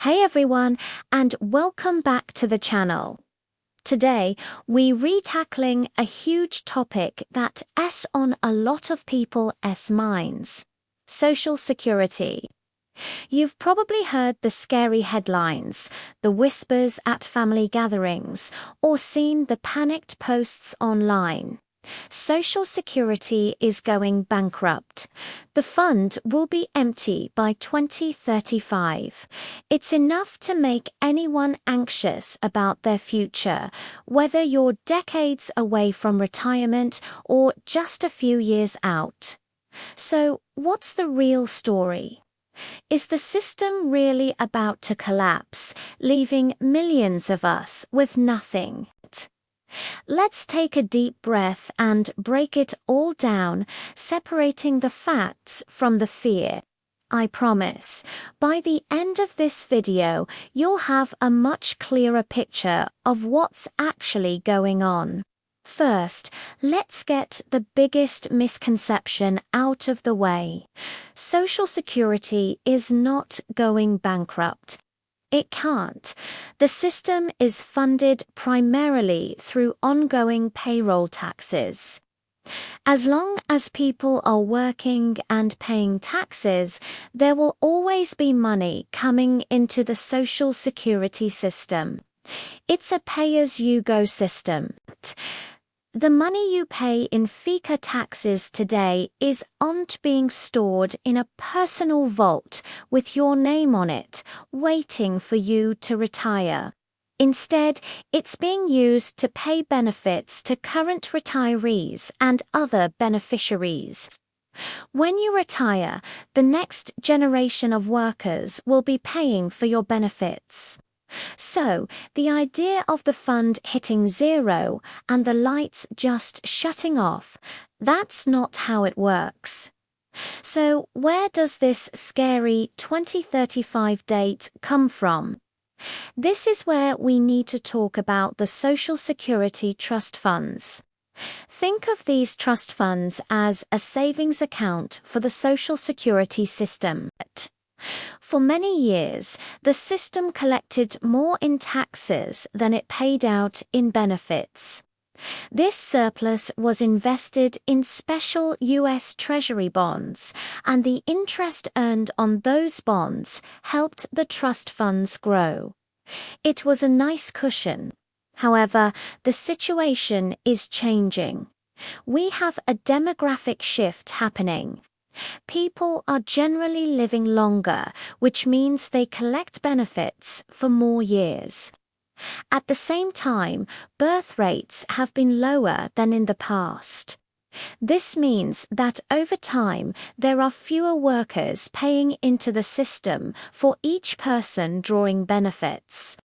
Hey everyone, and welcome back to the channel. Today, we re-tackling a huge topic that's on a lot of people's minds: Social Security. You've probably heard the scary headlines, the whispers at family gatherings, or seen the panicked posts online. Social Security is going bankrupt. The fund will be empty by 2035. It's enough to make anyone anxious about their future, whether you're decades away from retirement or just a few years out. So, what's the real story? Is the system really about to collapse, leaving millions of us with nothing? Let's take a deep breath and break it all down, separating the facts from the fear. I promise, by the end of this video, you'll have a much clearer picture of what's actually going on. First, let's get the biggest misconception out of the way. Social Security is not going bankrupt. It can't. The system is funded primarily through ongoing payroll taxes. As long as people are working and paying taxes, there will always be money coming into the Social Security system. It's a pay-as-you-go system. The money you pay in FICA taxes today isn't being stored in a personal vault with your name on it, waiting for you to retire. Instead, it's being used to pay benefits to current retirees and other beneficiaries. When you retire, the next generation of workers will be paying for your benefits. So, the idea of the fund hitting zero and the lights just shutting off, that's not how it works. So, where does this scary 2035 date come from? This is where we need to talk about the Social Security trust funds. Think of these trust funds as a savings account for the Social Security system. For many years, the system collected more in taxes than it paid out in benefits. This surplus was invested in special U.S. Treasury bonds, and the interest earned on those bonds helped the trust funds grow. It was a nice cushion. However, the situation is changing. We have a demographic shift happening. People are generally living longer, which means they collect benefits for more years. At the same time, birth rates have been lower than in the past. This means that over time, there are fewer workers paying into the system for each person drawing benefits.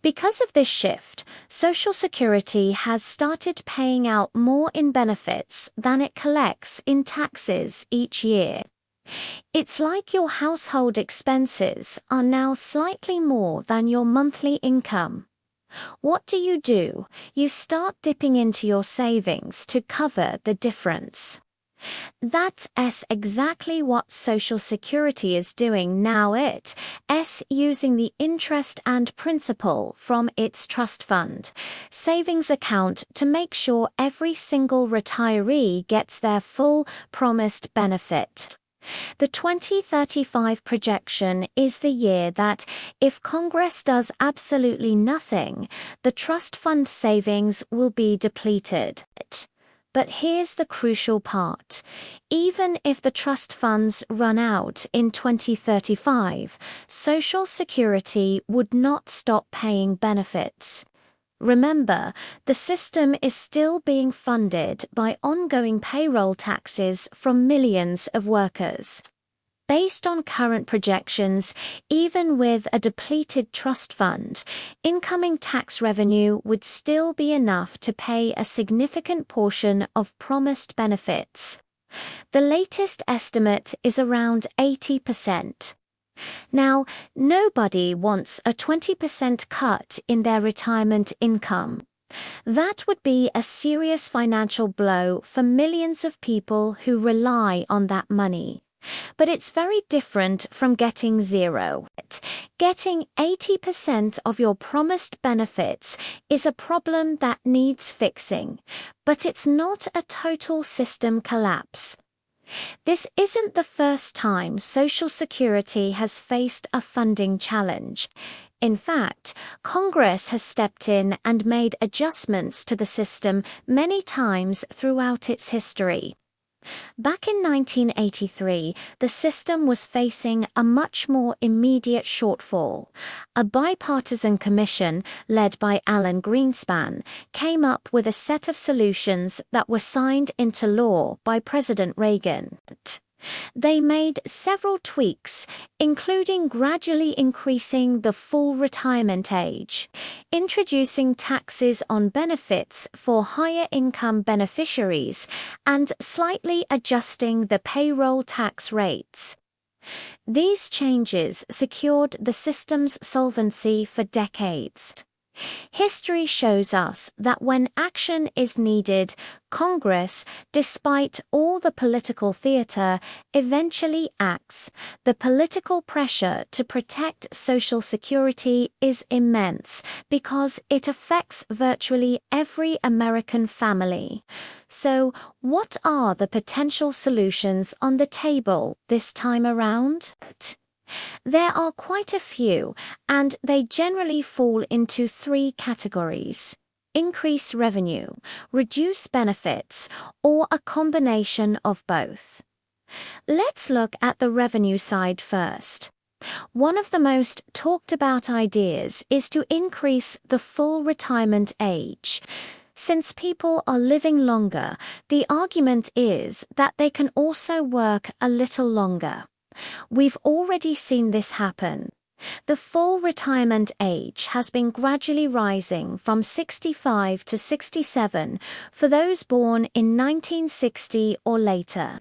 Because of this shift, Social Security has started paying out more in benefits than it collects in taxes each year. It's like your household expenses are now slightly more than your monthly income. What do? You start dipping into your savings to cover the difference. That's exactly what Social Security is doing now. It's using the interest and principal from its trust fund savings account to make sure every single retiree gets their full promised benefit. The 2035 projection is the year that, if Congress does absolutely nothing, the trust fund savings will be depleted. But here's the crucial part. Even if the trust funds run out in 2035, Social Security would not stop paying benefits. Remember, the system is still being funded by ongoing payroll taxes from millions of workers. Based on current projections, even with a depleted trust fund, incoming tax revenue would still be enough to pay a significant portion of promised benefits. The latest estimate is around 80%. Now, nobody wants a 20% cut in their retirement income. That would be a serious financial blow for millions of people who rely on that money. But it's very different from getting zero. Getting 80% of your promised benefits is a problem that needs fixing, but it's not a total system collapse. This isn't the first time Social Security has faced a funding challenge. In fact, Congress has stepped in and made adjustments to the system many times throughout its history. Back in 1983, the system was facing a much more immediate shortfall. A bipartisan commission, led by Alan Greenspan, came up with a set of solutions that were signed into law by President Reagan. They made several tweaks, including gradually increasing the full retirement age, introducing taxes on benefits for higher income beneficiaries, and slightly adjusting the payroll tax rates. These changes secured the system's solvency for decades. History shows us that when action is needed, Congress, despite all the political theater, eventually acts. The political pressure to protect Social Security is immense because it affects virtually every American family. So, what are the potential solutions on the table this time around? There are quite a few, and they generally fall into three categories: increase revenue, reduce benefits, or a combination of both. Let's look at the revenue side first. One of the most talked about ideas is to increase the full retirement age. Since people are living longer, the argument is that they can also work a little longer. We've already seen this happen. The full retirement age has been gradually rising from 65 to 67 for those born in 1960 or later.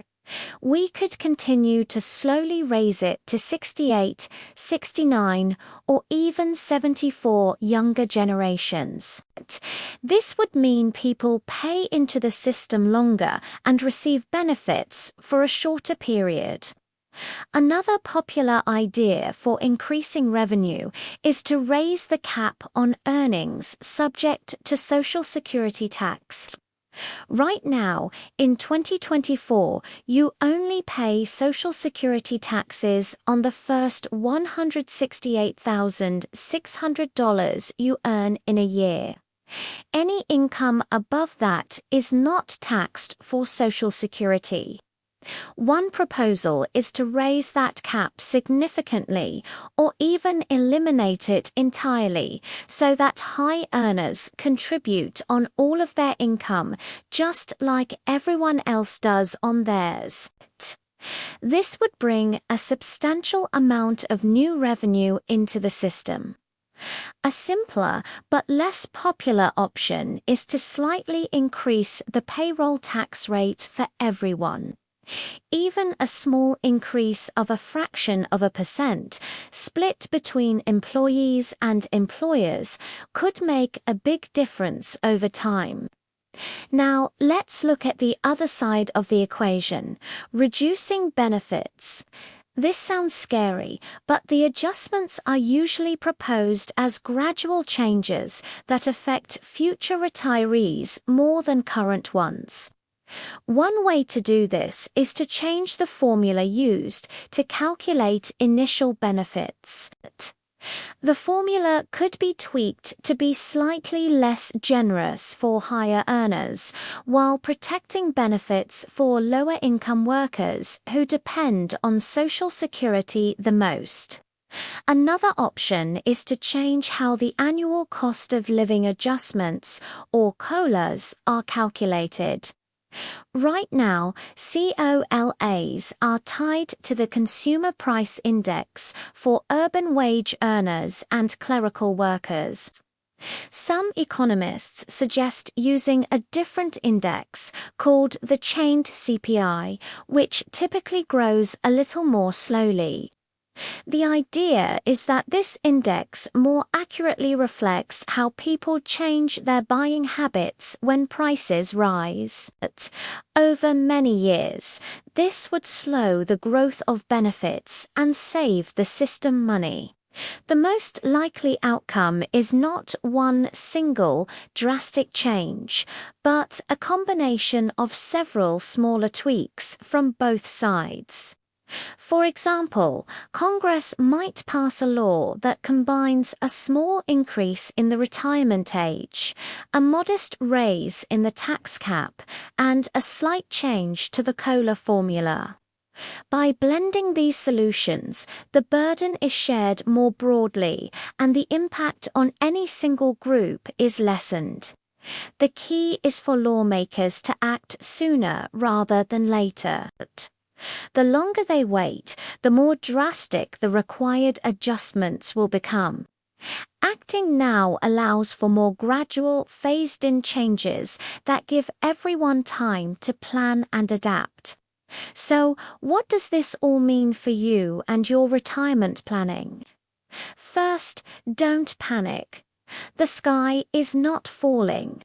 We could continue to slowly raise it to 68, 69, or even 74 younger generations. This would mean people pay into the system longer and receive benefits for a shorter period. Another popular idea for increasing revenue is to raise the cap on earnings subject to Social Security tax. Right now, in 2024, you only pay Social Security taxes on the first $168,600 you earn in a year. Any income above that is not taxed for Social Security. One proposal is to raise that cap significantly or even eliminate it entirely so that high earners contribute on all of their income just like everyone else does on theirs. This would bring a substantial amount of new revenue into the system. A simpler but less popular option is to slightly increase the payroll tax rate for everyone. Even a small increase of a fraction of a percent, split between employees and employers, could make a big difference over time. Now, let's look at the other side of the equation: reducing benefits. This sounds scary, but the adjustments are usually proposed as gradual changes that affect future retirees more than current ones. One way to do this is to change the formula used to calculate initial benefits. The formula could be tweaked to be slightly less generous for higher earners, while protecting benefits for lower-income workers who depend on Social Security the most. Another option is to change how the annual cost of living adjustments, or COLAs, are calculated. Right now, COLAs are tied to the Consumer Price Index for urban wage earners and clerical workers. Some economists suggest using a different index called the chained CPI, which typically grows a little more slowly. The idea is that this index more accurately reflects how people change their buying habits when prices rise. Over many years, this would slow the growth of benefits and save the system money. The most likely outcome is not one single drastic change, but a combination of several smaller tweaks from both sides. For example, Congress might pass a law that combines a small increase in the retirement age, a modest raise in the tax cap, and a slight change to the COLA formula. By blending these solutions, the burden is shared more broadly and the impact on any single group is lessened. The key is for lawmakers to act sooner rather than later. The longer they wait, the more drastic the required adjustments will become. Acting now allows for more gradual, phased-in changes that give everyone time to plan and adapt. So, what does this all mean for you and your retirement planning? First, don't panic. The sky is not falling.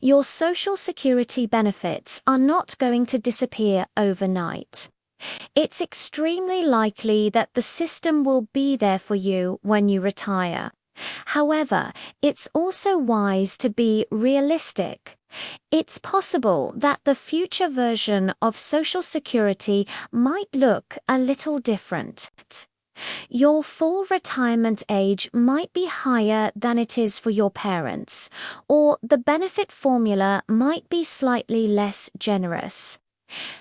Your Social Security benefits are not going to disappear overnight. It's extremely likely that the system will be there for you when you retire. However, it's also wise to be realistic. It's possible that the future version of Social Security might look a little different. Your full retirement age might be higher than it is for your parents, or the benefit formula might be slightly less generous.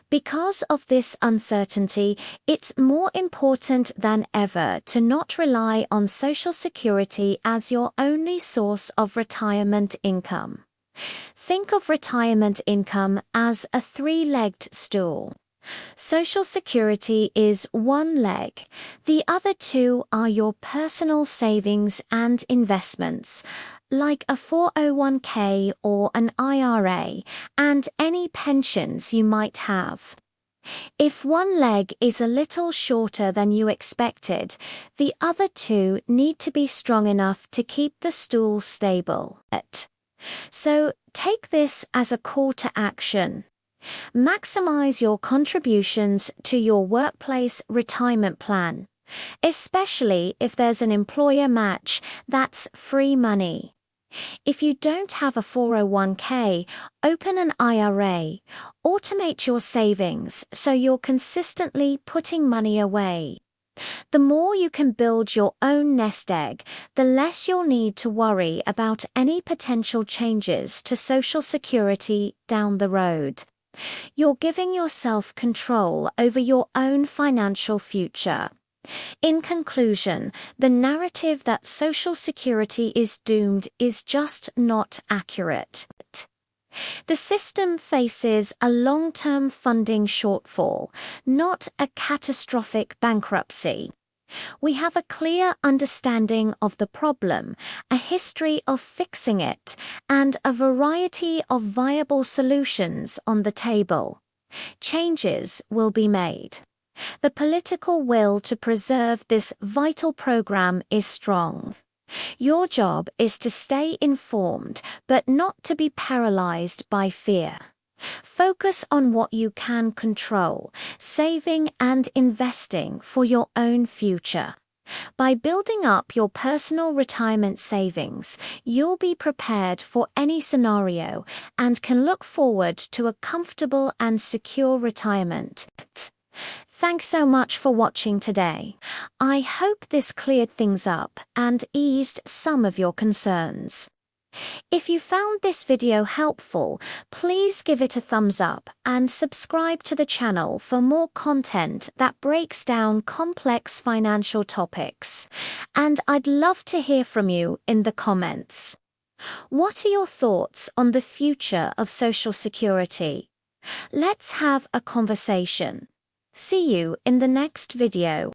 Because of this uncertainty, it's more important than ever to not rely on Social Security as your only source of retirement income. Think of retirement income as a three-legged stool. Social Security is one leg. The other two are your personal savings and investments, like a 401k or an IRA, and any pensions you might have. If one leg is a little shorter than you expected, the other two need to be strong enough to keep the stool stable. So take this as a call to action. Maximize your contributions to your workplace retirement plan, especially if there's an employer match that's free money. If you don't have a 401k, open an IRA. Automate your savings so you're consistently putting money away. The more you can build your own nest egg, the less you'll need to worry about any potential changes to Social Security down the road. You're giving yourself control over your own financial future. In conclusion, the narrative that Social Security is doomed is just not accurate. The system faces a long-term funding shortfall, not a catastrophic bankruptcy. We have a clear understanding of the problem, a history of fixing it, and a variety of viable solutions on the table. Changes will be made. The political will to preserve this vital program is strong. Your job is to stay informed, but not to be paralyzed by fear. Focus on what you can control, saving and investing for your own future. By building up your personal retirement savings, you'll be prepared for any scenario and can look forward to a comfortable and secure retirement. Thanks so much for watching today. I hope this cleared things up and eased some of your concerns. If you found this video helpful, please give it a thumbs up and subscribe to the channel for more content that breaks down complex financial topics. And I'd love to hear from you in the comments. What are your thoughts on the future of Social Security? Let's have a conversation. See you in the next video.